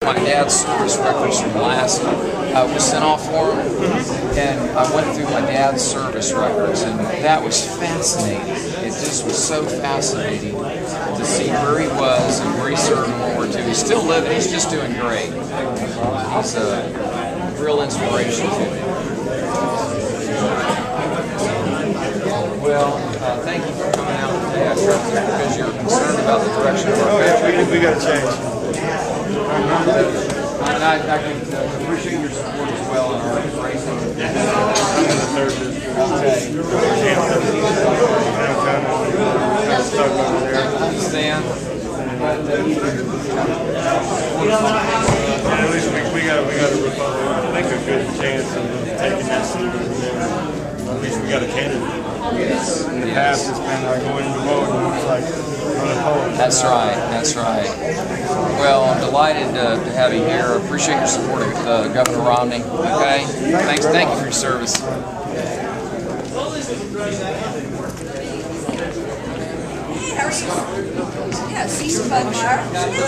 My dad's service records from last was sent off for him, and I went through my dad's service records, and that was fascinating. It just was so fascinating to see where he was and where he served in World War II. He's still living. He's just doing great. He's a real inspiration to me. Well, thank you for coming out today. I trust you because you're concerned about the direction of our country. We got to change. And I can appreciate your support as well in our racing. Okay. Understand. At least we got to make a good chance of taking this through. At least we got a candidate. Yes. In the past, it's been like going to vote and it's like unopposed. That's right. That's right. Well, I'm delighted to have you here. I appreciate your support of Governor Romney. Okay. Thanks. Thank you for your service. Yeah, Cecil Budmeyer.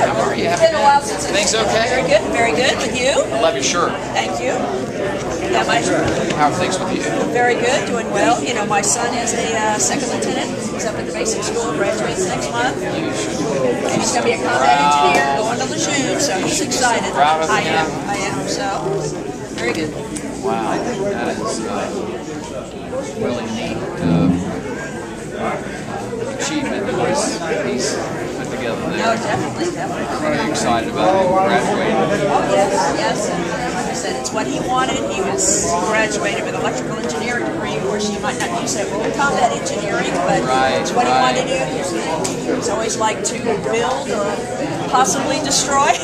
How are you? It's been a while since I've Things okay? Very good, very good. With you? I love your shirt. Thank you. Yeah, How are things with you? very good, doing well. You know, my son is a second lieutenant. He's up at the basic school, graduates next month. And he's going to be a combat engineer going to Lejeune, so he's excited. Proud of him? I am, so very good. Wow, that is really neat achievement that he's put together there. No, definitely. Are you excited about him graduating? Oh, yes. And like I said, it's what he wanted. He was graduated with an electrical engineering degree. Of course, you might not use that word combat engineering, but it's what he wanted to do. He's always liked to build or possibly destroy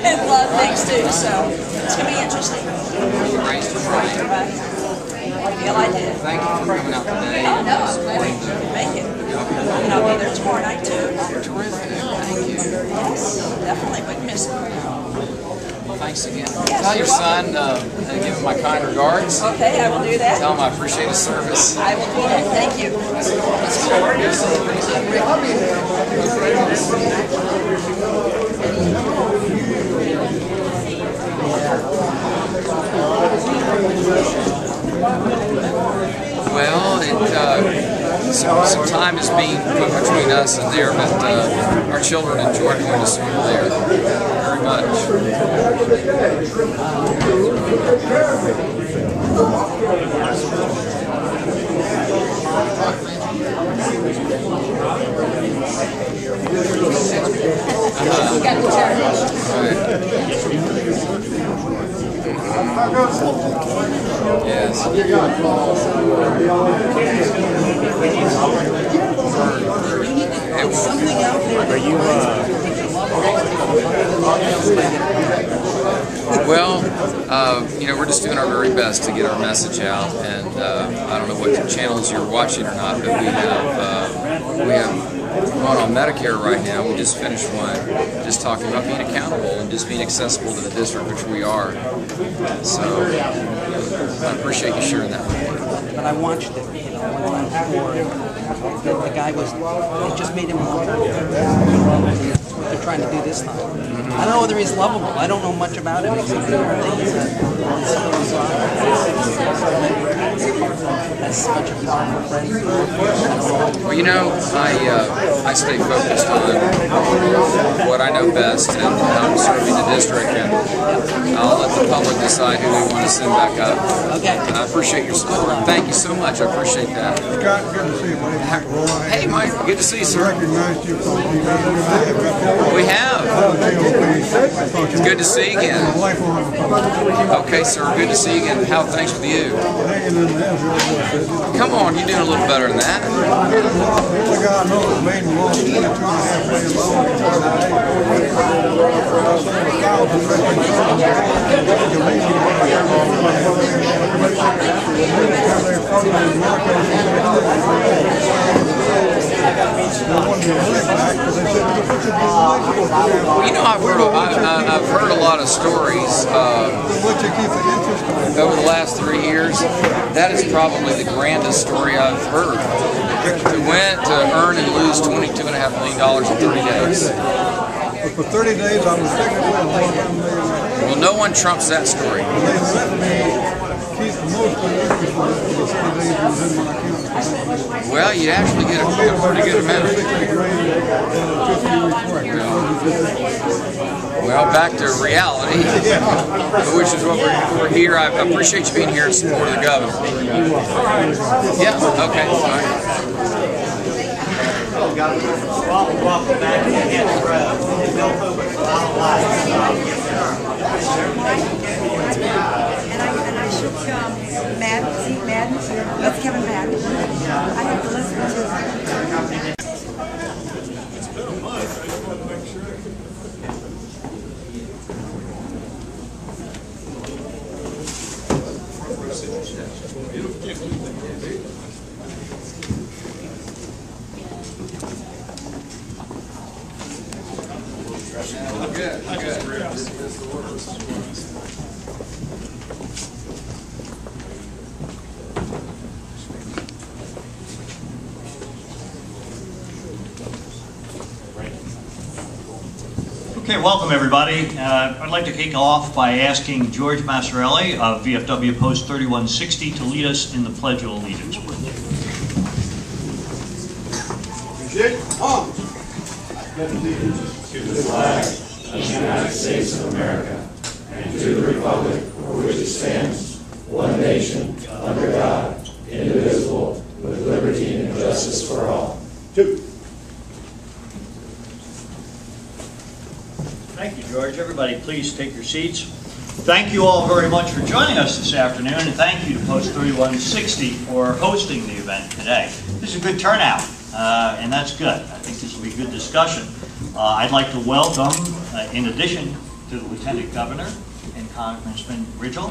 and love things too. So it's going to be interesting. You raised him right. Feel I did. Thank you for coming out today. Oh, no, I'm glad we could make it. And I'll be there tomorrow night too. Terrific. Thank you. Yes, definitely. Wouldn't miss it. Well, thanks again. Yes, Tell your you're son give him my kind regards. Okay, I will do that. Tell him I appreciate his service. I will do that. Thank you. Well, some time is being put between us and there, but our children enjoy going to school there very much. Yes. Are you, Well, you know, we're just doing our very best to get our message out, and I don't know what channels you're watching or not, but we have one on Medicare right now. We just finished one just talking about being accountable and just being accessible to the district, which we are. So I appreciate you sharing that with me. But I watched it, you know, one time before. The guy was, it just made him lovable. That's what they're trying to do this time. I don't know whether he's lovable. I don't know much about him except for things that some of his that's much of his friend. Well, you know, I stay focused on what I know best and how I'm serving the district, and I'll let the public decide who they want to send back up. Okay. I appreciate your support. Thank you so much. I appreciate that. Scott, good to see you, buddy. Hey, Mike. Good to see you, sir. Recognized you from TV. We have. It's good to see you again. Okay, sir. Good to see you again. How are things with you? Come on, you're doing a little better than that. The guy I know that made and lost $22.5 Well, you know, I've heard a lot of stories over the last 3 years. That is probably the grandest story I've heard. To earn and lose $22.5 million in 30 days. For 30 days, I was technically a $1 million no one trumps that story. They let me keep most of the interest for the 30 days it was in my account. Well, you actually get a pretty good amount. Well, back to reality, which is what we're here. I appreciate you being here in support of the governor. Yeah, okay, fine. And I shook Madden. That's Kevin Madden. I have to listen to Okay, welcome everybody. I'd like to kick off by asking George Massarelli of VFW Post 3160 to lead us in the Pledge of Allegiance. To the flag of the United States of America and to the republic for which it stands, one nation, under God, indivisible, with liberty and justice for all. Thank you, George. Everybody, please take your seats. Thank you all very much for joining us this afternoon, and thank you to Post 3160 for hosting the event today. This is a good turnout, and that's good. I think this will be a good discussion. I'd like to welcome, in addition to the Lieutenant Governor and Congressman Ridgell,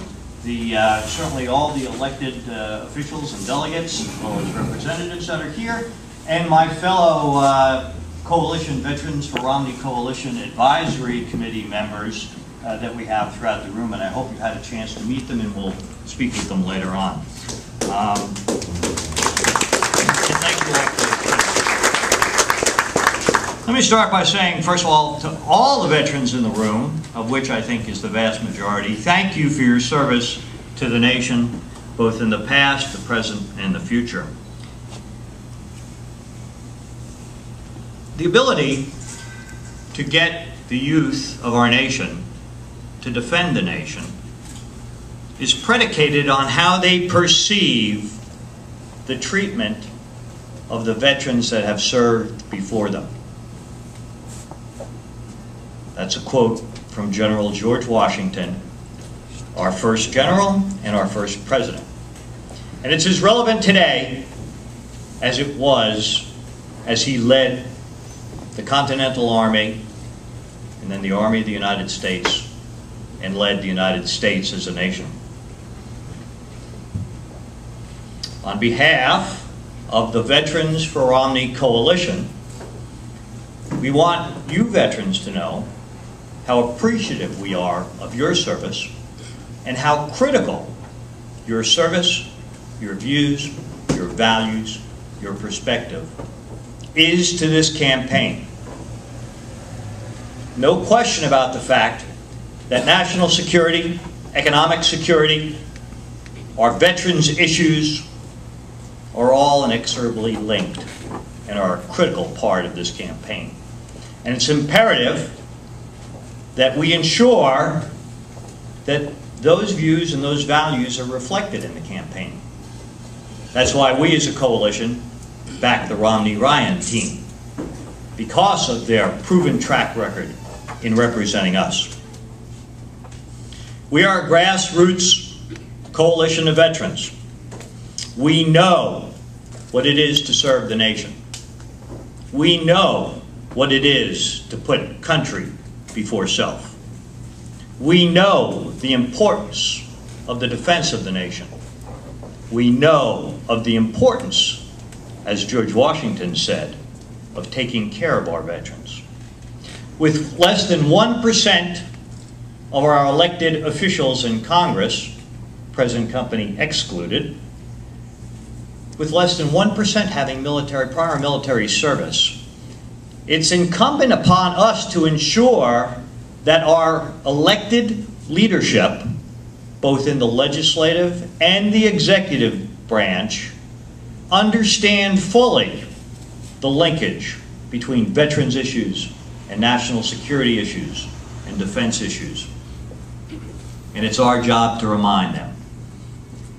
certainly all the elected officials and delegates, as well as representatives that are here, and my fellow Coalition Veterans for Romney Coalition Advisory Committee members that we have throughout the room, and I hope you've had a chance to meet them, and we'll speak with them later on. Thank you all for Let me start by saying, first of all, to all the veterans in the room, of which I think is the vast majority, thank you for your service to the nation, both in the past, the present, and the future. The ability to get the youth of our nation to defend the nation is predicated on how they perceive the treatment of the veterans that have served before them. That's a quote from General George Washington, our first general and our first president. And it's as relevant today as it was as he led the Continental Army and then the Army of the United States and led the United States as a nation. On behalf of the Veterans for Romney Coalition, we want you veterans to know how appreciative we are of your service and how critical your service, your views, your values, your perspective is to this campaign. No question about the fact that national security, economic security, our veterans' issues are all inexorably linked and are a critical part of this campaign. And it's imperative that we ensure that those views and those values are reflected in the campaign. That's why we as a coalition back the Romney-Ryan team, because of their proven track record in representing us. We are a grassroots coalition of veterans. We know what it is to serve the nation. We know what it is to put country before self. We know the importance of the defense of the nation. We know of the importance, as George Washington said, of taking care of our veterans. With less than 1% of our elected officials in Congress, present company excluded, with less than 1% having prior military service, it's incumbent upon us to ensure that our elected leadership, both in the legislative and the executive branch, understand fully the linkage between veterans issues and national security issues and defense issues. And it's our job to remind them.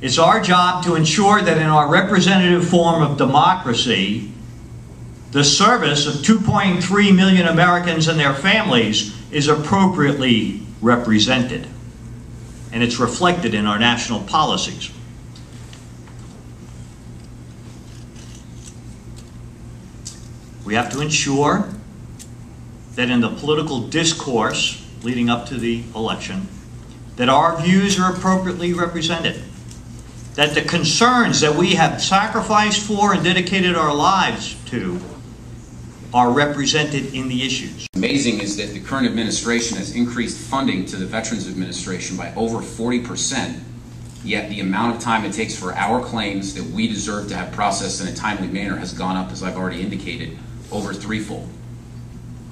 It's our job to ensure that in our representative form of democracy, the service of 2.3 million Americans and their families is appropriately represented. And it's reflected in our national policies. We have to ensure that in the political discourse leading up to the election, that our views are appropriately represented, that the concerns that we have sacrificed for and dedicated our lives to are represented in the issues. Amazing is that the current administration has increased funding to the Veterans Administration by over 40%, yet the amount of time it takes for our claims that we deserve to have processed in a timely manner has gone up, as I've already indicated, over threefold.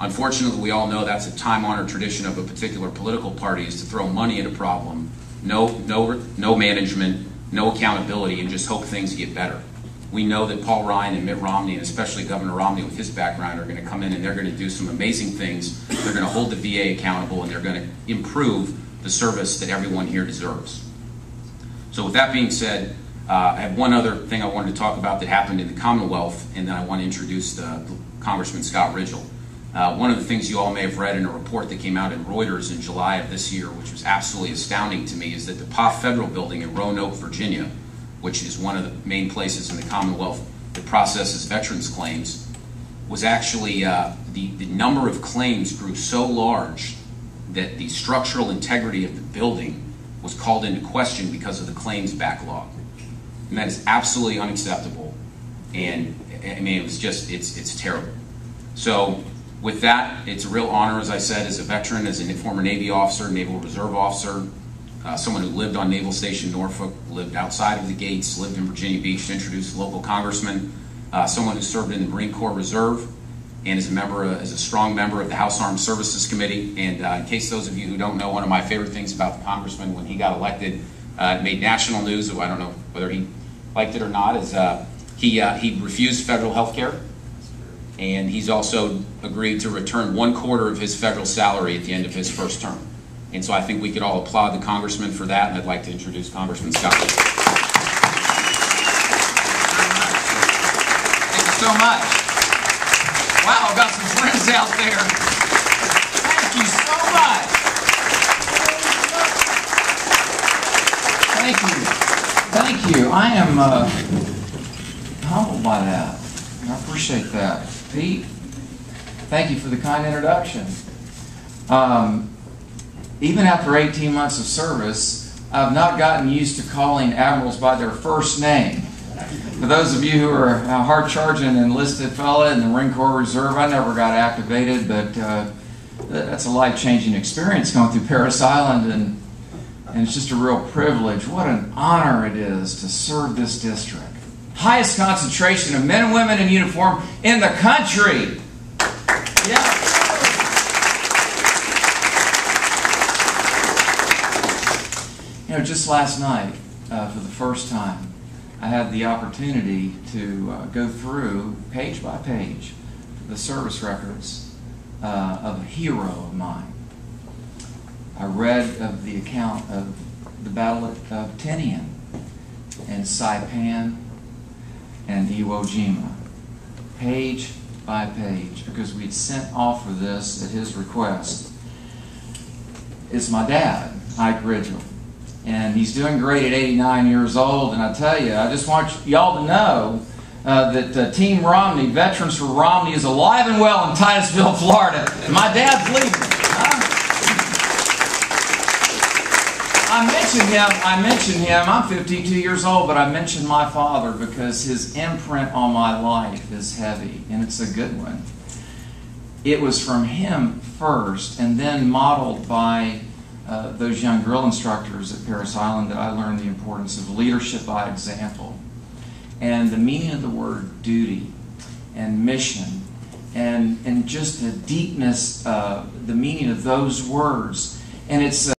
Unfortunately, we all know that's a time-honored tradition of a particular political party, is to throw money at a problem, no management, no accountability, and just hope things get better. We know that Paul Ryan and Mitt Romney, and especially Governor Romney with his background, are going to come in and they're going to do some amazing things. They're going to hold the VA accountable, and they're going to improve the service that everyone here deserves. So with that being said, I have one other thing I wanted to talk about that happened in the Commonwealth, and then I want to introduce Congressman Scott Ridgell. One of the things you all may have read in a report that came out in Reuters in July of this year, which was absolutely astounding to me, is that the POF Federal Building in Roanoke, Virginia, which is one of the main places in the Commonwealth that processes veterans claims, was actually, the number of claims grew so large that the structural integrity of the building was called into question because of the claims backlog. And that is absolutely unacceptable. And I mean, it was just, it's terrible. So with that, it's a real honor, as I said, as a veteran, as a former Navy officer, Naval Reserve officer, someone who lived on Naval Station Norfolk, lived outside of the gates, lived in Virginia Beach, to introduce a local congressman, someone who served in the Marine Corps Reserve, and is a strong member of the House Armed Services Committee. And in case those of you who don't know, one of my favorite things about the congressman when he got elected, it made national news. I don't know whether he liked it or not. Is he refused federal health care, and he's also agreed to return 1/4 of his federal salary at the end of his first term. And so I think we could all applaud the congressman for that, and I'd like to introduce Congressman Scott. Thank you so much. Wow, I've got some friends out there. Thank you so much. Thank you. Thank you. I am humbled by that. I appreciate that. Pete, thank you for the kind introduction. Even after 18 months of service, I've not gotten used to calling admirals by their first name. For those of you who are a hard-charging enlisted fella in the Marine Corps Reserve, I never got activated, but that's a life-changing experience going through Parris Island, and it's just a real privilege. What an honor it is to serve this district. Highest concentration of men and women in uniform in the country. Yeah. You know, just last night, for the first time, I had the opportunity to go through, page by page, the service records of a hero of mine. I read of the account of the Battle of Tinian and Saipan and Iwo Jima, page by page, because we'd sent off for this at his request. It's my dad, Ike Ridgell. And he's doing great at 89 years old. And I tell you, I just want y'all to know that Team Romney, Veterans for Romney, is alive and well in Titusville, Florida. And my dad's leaving. I mentioned him. I'm 52 years old, but I mentioned my father because his imprint on my life is heavy, and it's a good one. It was from him first, and then modeled by those young drill instructors at Parris Island that I learned the importance of leadership by example, and the meaning of the word duty and mission, and just the deepness, the meaning of those words. And it's